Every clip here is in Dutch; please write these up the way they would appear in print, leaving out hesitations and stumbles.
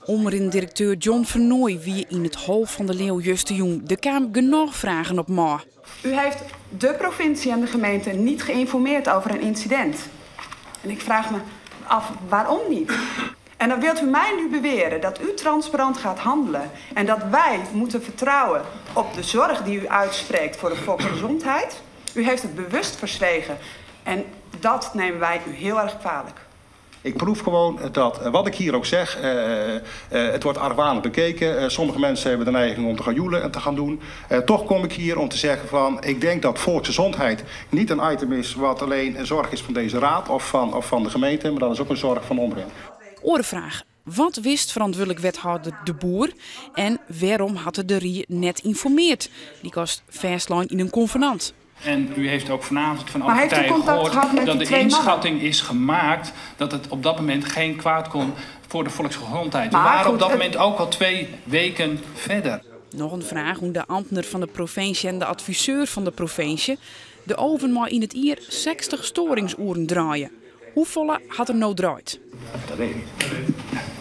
Omrin-directeur John Vernooy wie in het hol van de Leeuw Justejoen. Er kwamen genoeg vragen op ma. U heeft de provincie en de gemeente niet geïnformeerd over een incident. En ik vraag me af waarom niet. En dan wilt u mij nu beweren dat u transparant gaat handelen en dat wij moeten vertrouwen op de zorg die u uitspreekt voor de volksgezondheid. U heeft het bewust verzwegen en dat nemen wij u heel erg kwalijk. Ik proef gewoon dat, wat ik hier ook zeg, het wordt argwanend bekeken. Sommige mensen hebben de neiging om te gaan joelen en te gaan doen. Toch kom ik hier om te zeggen van, ik denk dat volksgezondheid niet een item is wat alleen een zorg is van deze raad of van de gemeente, maar dat is ook een zorg van Omrin. Orenvraag. Wat wist verantwoordelijk wethouder De Boer en waarom had de RIE net informeerd? Die kost verslaan in een convenant. En u heeft ook vanavond van alle partijen gehoord dat de inschatting is gemaakt dat het op dat moment geen kwaad kon voor de volksgezondheid. We waren op dat moment ook al 2 weken verder. Nog een vraag hoe de ambtenaar van de provincie en de adviseur van de provincie de oven maar in het hier 60 storingsuren draaien. Hoeveel had er nou draait? Dat weet ik niet.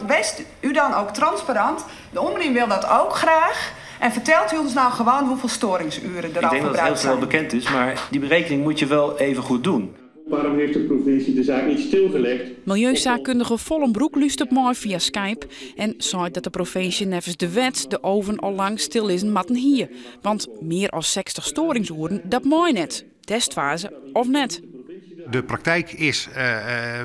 Wees u dan ook transparant. De Omrin wil dat ook graag. En vertelt u ons nou gewoon hoeveel storingsuren er al gebruikt zijn. Ik denk dat het heel snel bekend is, maar die berekening moet je wel even goed doen. Waarom heeft de provincie de zaak niet stilgelegd? Milieuzaakkundige Vollenbroek luistert op mij via Skype en zei dat de provincie nevens de wet de oven al lang stil is en matten hier. Want meer dan 60 storingsuren, dat mooi net. Testfase of net. De praktijk is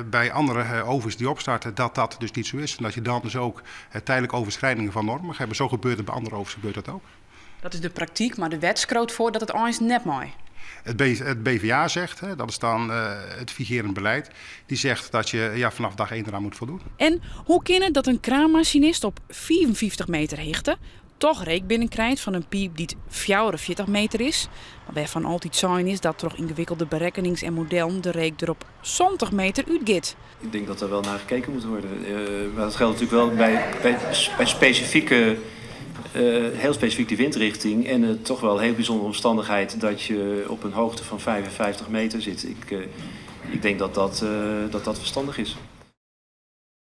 bij andere ovens die opstarten dat dat dus niet zo is. En dat je dan dus ook tijdelijke overschrijdingen van normen hebt. Zo gebeurt het bij andere ovens gebeurt dat ook. Dat is de praktijk, maar de wet schroot voor dat het eens net mooi. Het BVA zegt, dat is dan het vigerend beleid, die zegt dat je vanaf dag 1 eraan moet voldoen. En hoe kan dat een kraanmachinist op 54 meter hichte toch reek binnenkrijgt van een piep die 44 meter is. Maar waarvan altijd zijn is dat door ingewikkelde berekenings- en modellen de reek er op 70 meter uitgaat. Ik denk dat er wel naar gekeken moet worden. Maar dat geldt natuurlijk wel bij specifieke, heel specifiek die windrichting en toch wel een heel bijzondere omstandigheid dat je op een hoogte van 55 meter zit. Ik denk dat dat verstandig is.